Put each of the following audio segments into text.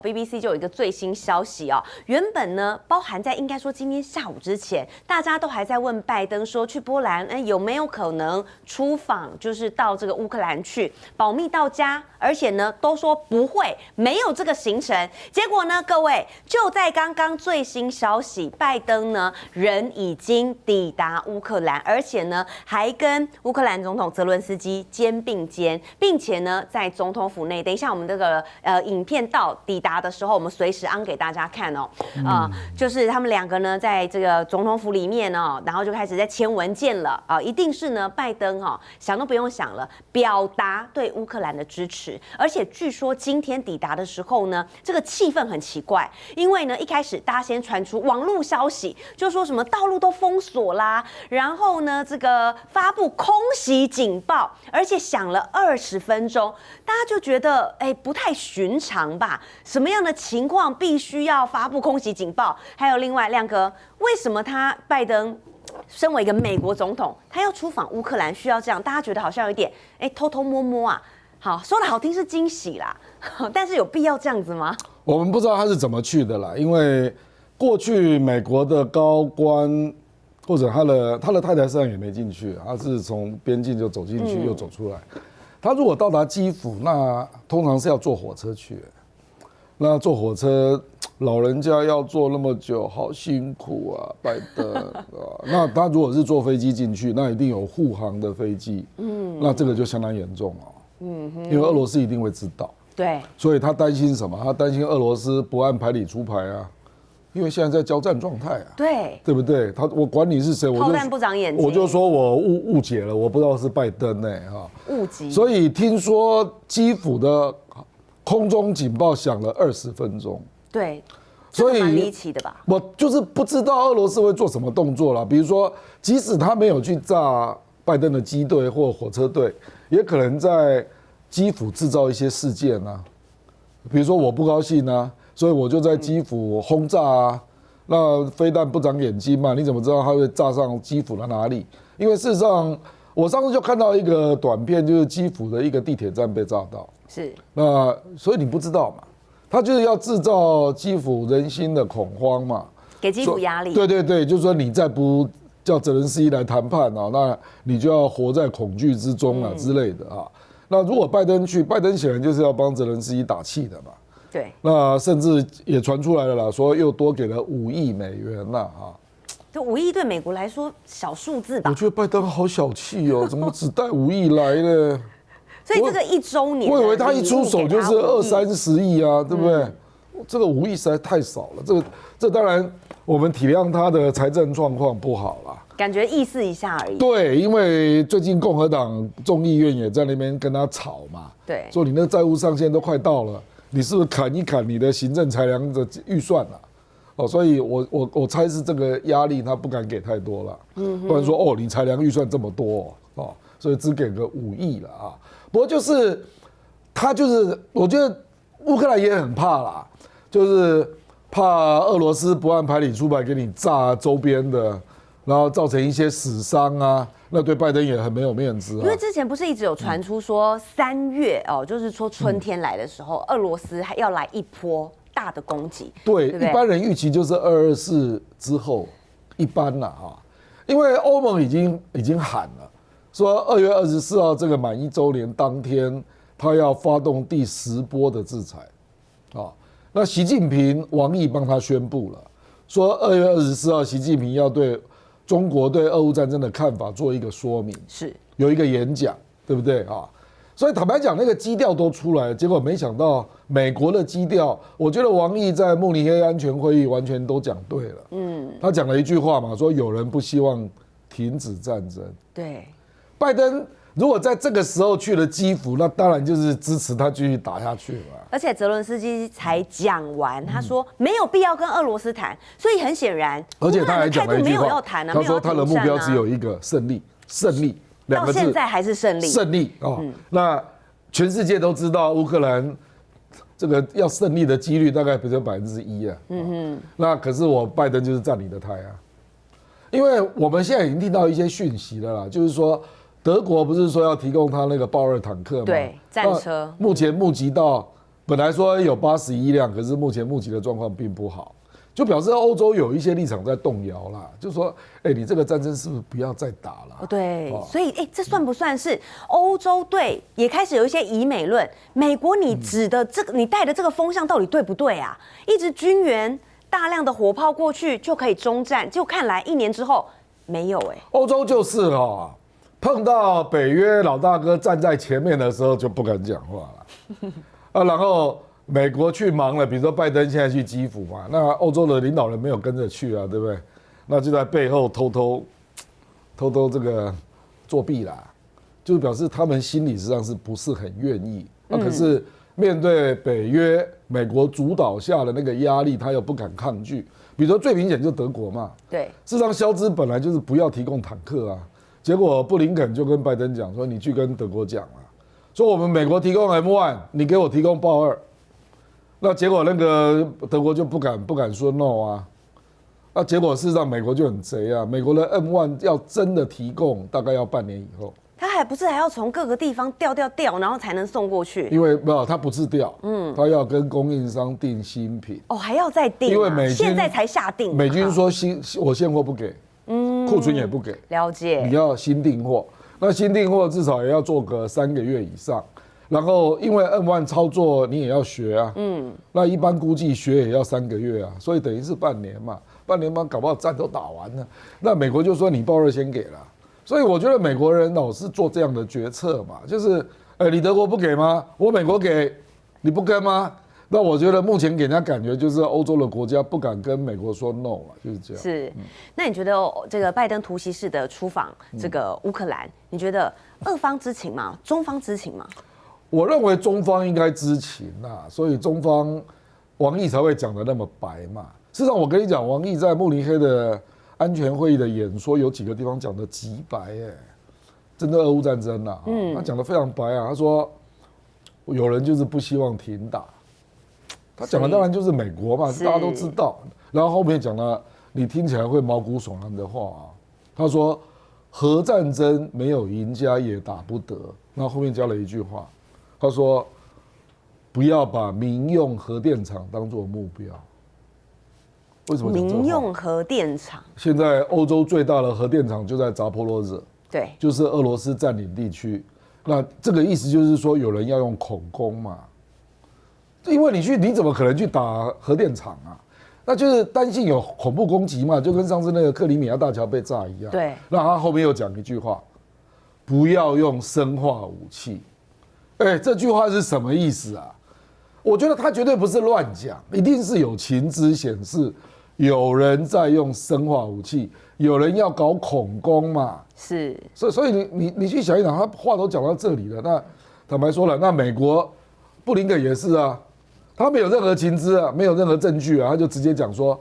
BBC 就有一个最新消息哦，原本呢，包含在应该说今天下午之前，大家都还在问拜登说去波兰，有没有可能出访，就是到这个乌克兰去保密到家，而且呢都说不会，没有这个行程。结果呢，各位就在刚刚最新消息，拜登呢人已经抵达乌克兰，而且呢还跟乌克兰总统泽伦斯基肩并肩，并且呢在总统府内，等一下我们这个影片到抵达的时候，我们随时安给大家看哦。就是他们两个呢，在这个总统府里面哦，然后就开始在签文件了啊，一定是呢，拜登想都不用想了，表达对乌克兰的支持。而且据说今天抵达的时候呢，这个气氛很奇怪，因为呢一开始大家先传出网络消息，就说什么道路都封锁啦，然后呢这个发布空袭警报，而且响了20分钟，大家就觉得不太寻常吧？什么样的情况必须要发布空袭警报？还有另外亮哥，为什么拜登身为一个美国总统，他要出访乌克兰需要这样？大家觉得好像有一点偷偷摸摸啊。好，说的好听是惊喜啦，但是有必要这样子吗？我们不知道他是怎么去的啦，因为过去美国的高官或者他的太太实际上也没进去，他是从边境就走进去又走出来。他如果到达基辅，那通常是要坐火车去。那坐火车，老人家要坐那么久，好辛苦啊，拜登啊。那他如果是坐飞机进去，那一定有护航的飞机，那这个就相当严重了。因为俄罗斯一定会知道，对，所以他担心什么？他担心俄罗斯不按牌理出牌啊，因为现在在交战状态啊，对不对？我管你是谁，炮弹不长眼睛，我就说我误解了，我不知道是拜登误击。所以听说基辅的空中警报响了20分钟，对，所以蛮离奇的吧？我就是不知道俄罗斯会做什么动作啦，比如说，即使他没有去炸拜登的机队或火车队，也可能在基辅制造一些事件啊，比如说我不高兴啊，所以我就在基辅轰炸啊。那飞弹不长眼睛嘛，你怎么知道它会炸上基辅的哪里？因为事实上，我上次就看到一个短片，就是基辅的一个地铁站被炸到。是。那所以你不知道嘛？他就是要制造基辅人心的恐慌嘛，给基辅压力。对，就是说你再不叫泽连斯基来谈判啊，那你就要活在恐惧之中啊之类的啊。那如果拜登去，拜登显然就是要帮泽连斯基打气的嘛。对。那甚至也传出来了啦，说又多给了5亿美元啦啊。这5亿对美国来说小数字吧？我觉得拜登好小气哦，怎么只带5亿来呢？所以这个1周年，我以为他一出手就是20-30亿啊，对不对？这个5亿实在太少了。这当然我们体谅他的财政状况不好啦，感觉意思一下而已。对，因为最近共和党众议院也在那边跟他吵嘛，对，说你那债务上限都快到了，你是不是砍一砍你的行政裁量的预算了？所以我猜是这个压力他不敢给太多了，不然说你裁量预算这么多所以只给个5亿了啊。不过就是他我觉得乌克兰也很怕啦，就是怕俄罗斯不按牌理出牌给你炸周边的，然后造成一些死伤啊，那对拜登也很没有面子啊。因为之前不是一直有传出说3月就是说春天来的时候，俄罗斯还要来一波大的攻击。对，一般人预期就是224之后，一般啦因为欧盟已经喊了。说2月24号这个满1周年当天，他要发动第10波的制裁，那习近平、王毅帮他宣布了，说2月24号习近平要对中国对俄乌战争的看法做一个说明，是有一个演讲，对不对啊？所以坦白讲，那个基调都出来了，结果没想到美国的基调，我觉得王毅在慕尼黑安全会议完全都讲对了，他讲了一句话嘛，说有人不希望停止战争，对。拜登如果在这个时候去了基辅，那当然就是支持他继续打下去嘛。而且泽伦斯基才讲完，他说没有必要跟俄罗斯谈，所以很显然，而且他还讲了一句话，他说他的目标只有一个胜利，胜利2个字，到现在还是胜利，胜利那全世界都知道乌克兰这个要胜利的几率大概只有1%啊。那可是拜登就是占你的台啊，因为我们现在已经听到一些讯息了啦，就是说。德国不是说要提供他那个豹2坦克吗？对，战车。目前募集到本来说有81辆，可是目前目击的状况并不好，就表示欧洲有一些立场在动摇啦，就说，你这个战争是不是不要再打了？对，所以这算不算是欧洲队也开始有一些以美论？美国你指的这个，你带的这个风向到底对不对啊？一直军援大量的火炮过去就可以终战，就看来1年之后没有欧洲就是碰到北约老大哥站在前面的时候就不敢讲话了，然后美国去忙了，比如说拜登现在去基辅嘛，那欧洲的领导人没有跟着去啊，对不对？那就在背后偷偷这个作弊啦，就是表示他们心理实际上是不是很愿意？可是面对北约美国主导下的那个压力，他又不敢抗拒。比如说最明显就是德国嘛，对，事实上肖兹本来就是不要提供坦克啊，结果布林肯就跟拜登讲说，你去跟德国讲啊，说我们美国提供 M1， 你给我提供豹2，那结果那个德国就不敢说 no 啊。那结果事实上美国就很贼啊，美国的 M1 要真的提供，大概要半年以后。他还要从各个地方调，然后才能送过去。因为他不是调，他要跟供应商订新品。还要再订，因为美军现在才下定。美军说我现货不给，库存也不给。了解。你要新订货，那新订货至少也要做个3个月以上。然后因为 M1 操作你也要学啊，那一般估计学也要3个月啊，所以等于是半年嘛，搞不好战都打完了。那美国就说你豹2先给了，所以我觉得美国人老是做这样的决策嘛，就是你德国不给吗？我美国给，你不跟吗？那我觉得目前给人家感觉就是欧洲的国家不敢跟美国说 no 嘛，就是这样。是，那你觉得这个拜登突袭式的出访这个乌克兰，你觉得俄方知情吗？中方知情吗？我认为中方应该知情啦，所以中方王毅才会讲得那么白嘛。事实上，我跟你讲，王毅在慕尼黑的安全会议的演说有几个地方讲得极白针对俄乌战争啊，他讲得非常白啊。他说有人就是不希望停打，他讲的当然就是美国嘛，大家都知道。然后后面讲了你听起来会毛骨悚然的话啊，他说核战争没有赢家也打不得。然后后面加了一句话，他说不要把民用核电厂当作目标。为什么讲这话？民用核电厂，现在欧洲最大的核电厂就在扎波罗热，对，就是俄罗斯占领地区。那这个意思就是说，有人要用恐攻嘛？因为你怎么可能去打核电厂啊？那就是担心有恐怖攻击嘛，就跟上次那个克里米亚大桥被炸一样。对。那他后面又讲一句话，不要用生化武器。这句话是什么意思啊？我觉得他绝对不是乱讲，一定是有情资显示有人在用生化武器，有人要搞恐攻嘛。是。所以你去想一想，他话都讲到这里了，那坦白说了，那美国布林肯也是啊，他没有任何情资啊，没有任何证据啊，他就直接讲说，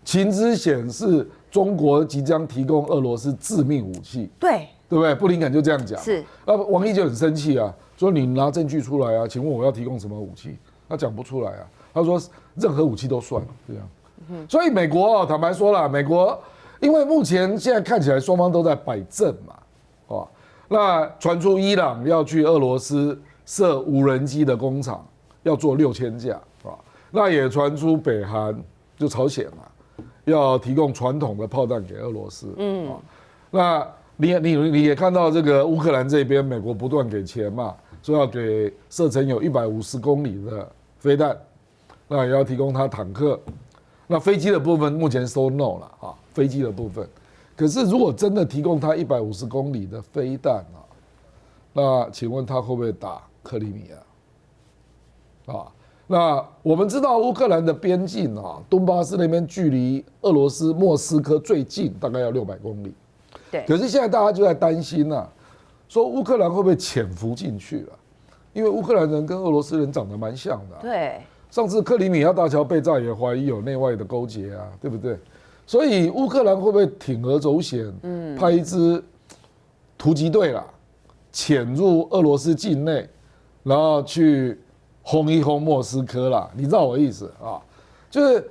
情资显示中国即将提供俄罗斯致命武器。对。对不对？布林肯就这样讲。是。那王毅就很生气啊，说你拿证据出来啊，请问我要提供什么武器？他讲不出来啊，他说任何武器都算这样。所以美国坦白说了，美国因为目前现在看起来双方都在摆阵嘛，那传出伊朗要去俄罗斯设无人机的工厂，要做6000架那也传出北韩就朝鲜嘛，要提供传统的炮弹给俄罗斯。那你也看到这个乌克兰这边，美国不断给钱嘛，说要给射程有150公里的飞弹，那也要提供他坦克。那飞机的部分目前说 no 了飞机的部分。可是如果真的提供他150公里的飞弹那请问他会不会打克里米亚？那我们知道乌克兰的边境东巴斯那边距离俄罗斯莫斯科最近，大概要600公里。对。可是现在大家就在担心说乌克兰会不会潜伏进去了？因为乌克兰人跟俄罗斯人长得蛮像的。对。上次克里米亚大桥被炸，也怀疑有内外的勾结啊，对不对？所以乌克兰会不会铤而走险，派一支突击队潜入俄罗斯境内，然后去轰一轰莫斯科啦？你知道我的意思就是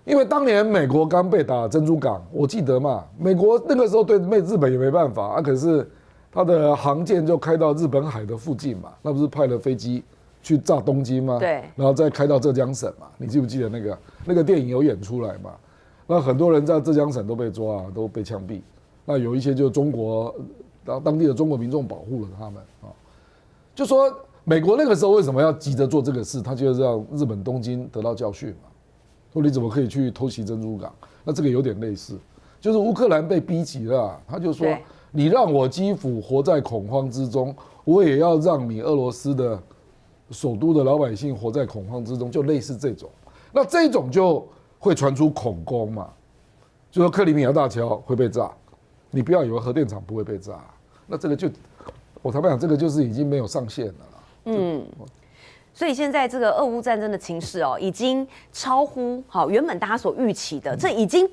因为当年美国刚被打珍珠港，我记得嘛，美国那个时候对日本也没办法可是他的航舰就开到日本海的附近嘛，那不是派了飞机去炸东京吗？对，然后再开到浙江省嘛，你记不记得那个电影有演出来嘛？那很多人在浙江省都被抓，都被枪毙。那有一些就中国当地的中国民众保护了他们啊。就说美国那个时候为什么要急着做这个事？他就是让日本东京得到教训嘛。说你怎么可以去偷袭珍珠港？那这个有点类似，就是乌克兰被逼急了，他就说你让我基辅活在恐慌之中，我也要让你俄罗斯的首都的老百姓活在恐慌之中，就类似这种。那这种就会传出恐攻嘛，就说克里米亚大桥会被炸，你不要以为核电厂不会被炸，那这个就我坦白讲，这个就是已经没有上限了啦。所以现在这个俄乌战争的情势已经超乎原本大家所预期的，这已经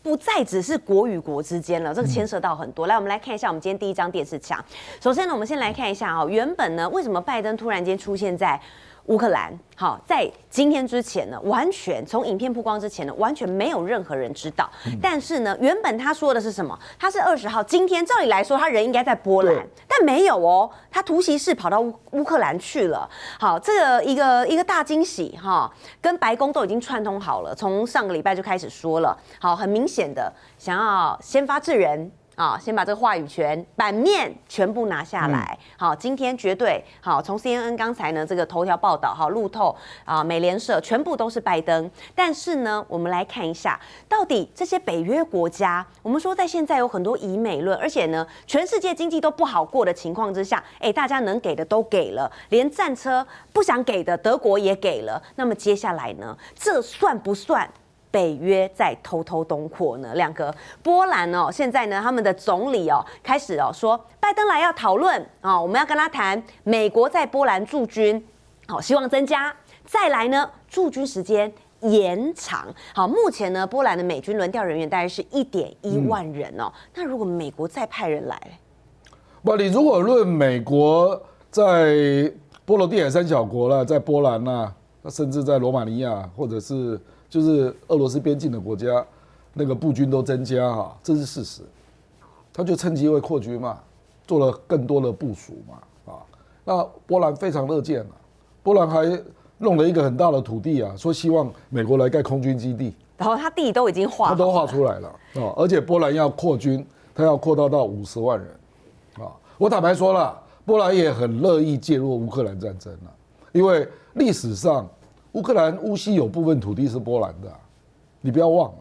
不再只是国与国之间了，这个牵涉到很多。来，我们来看一下我们今天第一张电视墙。首先呢，我们先来看一下原本呢，为什么拜登突然间出现在乌克兰？好，在今天之前呢，完全从影片曝光之前呢，完全没有任何人知道。但是呢，原本他说的是什么？他是20号，今天照理来说他人应该在波兰，但没有哦，他突袭式跑到乌克兰去了。好，这个一个大惊喜哈，跟白宫都已经串通好了，从上个礼拜就开始说了。好，很明显的想要先发制人。先把这个话语权版面全部拿下来。好，今天绝对好，从 CNN 刚才呢这个头条报道，路透美联社全部都是拜登。但是呢，我们来看一下，到底这些北约国家，我们说在现在有很多以美论，而且呢，全世界经济都不好过的情况之下，大家能给的都给了，连战车不想给的德国也给了。那么接下来呢，这算不算北约在偷偷东扩呢？两个波兰现在呢，他们的总理开始说，拜登来要讨论我们要跟他谈美国在波兰驻军，希望增加。再来呢，驻军时间延长。好，目前呢，波兰的美军轮调人员大概是1.1万人那如果美国再派人来，不，你如果论美国在波罗的海三小国啦，在波兰啦，甚至在罗马尼亚或者是就是俄罗斯边境的国家，那个步军都增加这是事实。他就趁机会扩军嘛，做了更多的部署嘛那波兰非常乐见波兰还弄了一个很大的土地说希望美国来盖空军基地，然后他地都已经画好了，他都画出来了而且波兰要扩军，他要扩大到50万人我坦白说了，波兰也很乐意介入乌克兰战争因为历史上乌克兰乌西有部分土地是波兰的你不要忘了，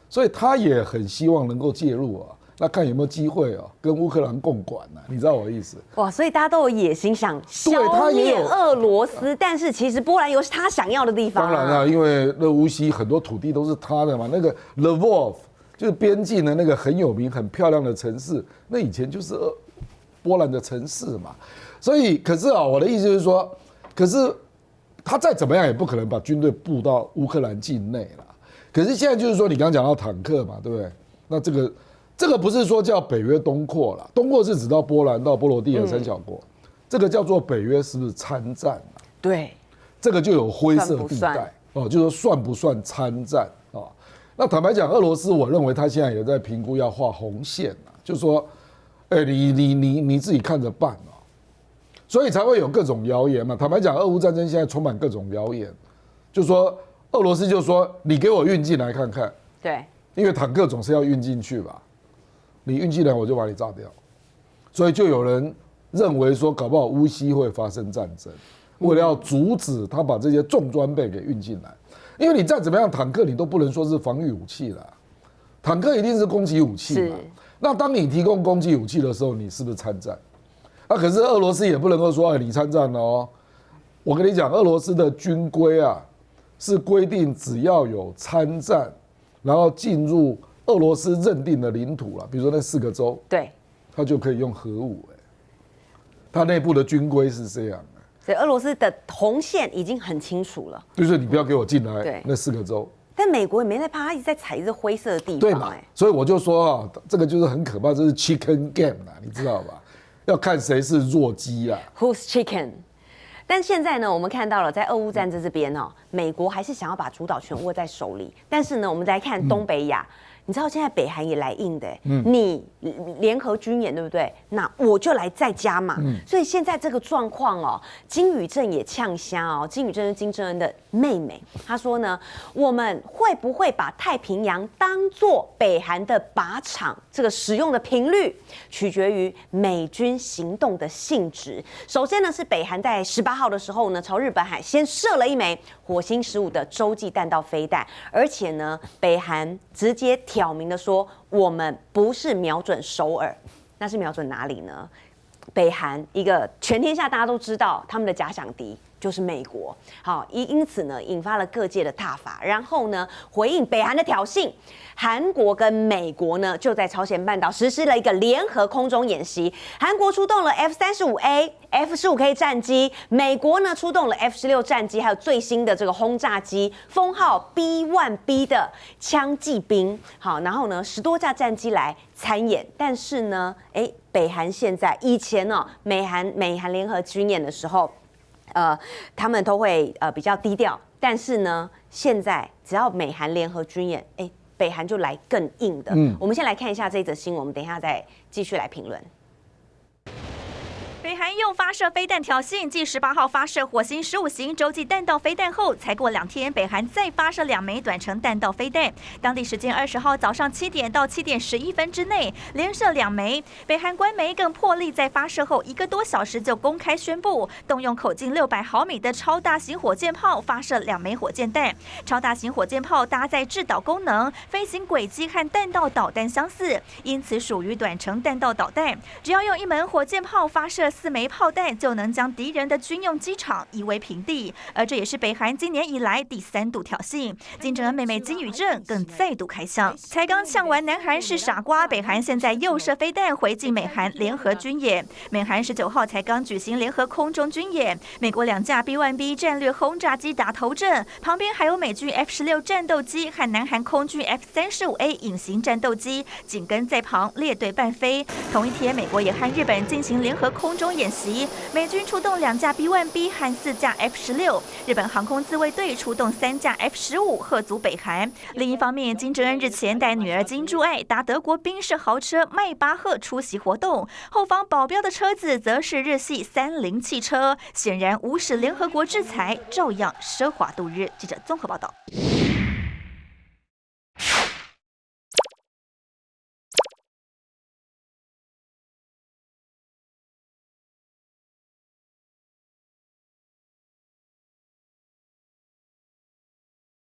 所以他也很希望能够介入那看有没有机会跟乌克兰共管你知道我的意思？哇，所以大家都有野心想消灭俄罗斯，但是其实波兰有他想要的地方。当然了，因为那乌西很多土地都是他的嘛，那个 Lvov 就是边境的那个很有名、很漂亮的城市，那以前就是波兰的城市嘛。所以，可是我的意思就是说，可是他再怎么样也不可能把军队布到乌克兰境内了。可是现在就是说，你刚刚讲到坦克嘛，对不对？那这个不是说叫北约东扩了，东扩是指到波兰到波罗的海三小国，这个叫做北约是不是参战对，这个就有灰色地带就是说算不算参战那坦白讲，俄罗斯我认为他现在也在评估要画红线就是说，你自己看着办所以才会有各种谣言嘛。坦白讲，俄乌战争现在充满各种谣言，就是说俄罗斯就说你给我运进来看看，对，因为坦克总是要运进去吧。你运进来我就把你炸掉，所以就有人认为说，搞不好乌西会发生战争，为了要阻止他把这些重装备给运进来，因为你再怎么样，坦克你都不能说是防御武器啦，坦克一定是攻击武器嘛。那当你提供攻击武器的时候，你是不是参战？可是俄罗斯也不能够说，你参战了我跟你讲，俄罗斯的军规是规定，只要有参战，然后进入俄罗斯认定的领土比如说那4个州，对，他就可以用核武他内部的军规是这样所以俄罗斯的红线已经很清楚了，就是你不要给我进来那4个州。但美国也没在怕，他一直在踩着灰色的地方，对嘛？所以我就说这个就是很可怕，这是 chicken game 你知道吧？要看谁是弱鸡Who's chicken？ 但现在呢，我们看到了在俄乌战争这边美国还是想要把主导权握在手里。但是呢，我们再看东北亚，你知道现在北韩也来硬的，你联合军演对不对？那我就来再加嘛。所以现在这个状况哦，金宇镇也呛瞎哦。金宇镇是金正恩的妹妹，她说呢，我们会不会把太平洋当作北韩的靶场？这个使用的频率取决于美军行动的性质。首先呢，是北韩在18号的时候呢，朝日本海先射了一枚火星15的洲际弹道飞弹，而且呢，北韩直接挑明的说，我们不是瞄准首尔，那是瞄准哪里呢？北韩一个全天下大家都知道他们的假想敌就是美国，好，因此呢，引发了各界的挞伐。然后呢，回应北韩的挑衅，韩国跟美国呢就在朝鲜半岛实施了一个联合空中演习。韩国出动了 F-35A、F-15K 战机，美国呢出动了 F-16战机，还有最新的这个轰炸机，封号 B-1B 的枪骑兵。好，然后呢10多架战机来参演，但是呢，北韩现在以前呢，美韩联合军演的时候。他们都会比较低调，但是呢，现在只要美韩联合军演，北韩就来更硬的。我们先来看一下这则新闻，我们等一下再继续来评论。北韩又发射飞弹挑衅，继18号发射火星15型洲际弹道飞弹后，才过2天，北韩再发射2枚短程弹道飞弹。当地时间20号早上7点到7点11分之内，连射2枚。北韩官媒更破例在发射后1个多小时就公开宣布，动用口径600毫米的超大型火箭炮发射2枚火箭弹。超大型火箭炮搭载制导功能，飞行轨迹和弹道导弹相似，因此属于短程弹道导弹。只要用1门火箭炮发射4枚炮弹，就能将敌人的军用机场夷为平地。而这也是北韩今年以来第3度挑衅。金正恩妹妹金宇镇更再度开枪，才刚呛完南韩是傻瓜，北韩现在又射飞弹回敬美韩联合军演。美韩19号才刚举行联合空中军演，美国2架 B-1B 战略轰炸机打头阵，旁边还有美军 F-16战斗机和南韩空军 F-35A 隐形战斗机紧跟在旁列队伴飞。同一天，美国也和日本进行联合空中演习，美军出动2架 B-1B 和4架 F-16，日本航空自卫队出动3架 F-15吓阻北韩。另一方面，金正恩日前带女儿金珠爱搭德国宾士豪车迈巴赫出席活动，后方保镖的车子则是日系30汽车，显然无视联合国制裁，照样奢华度日。记者综合报道。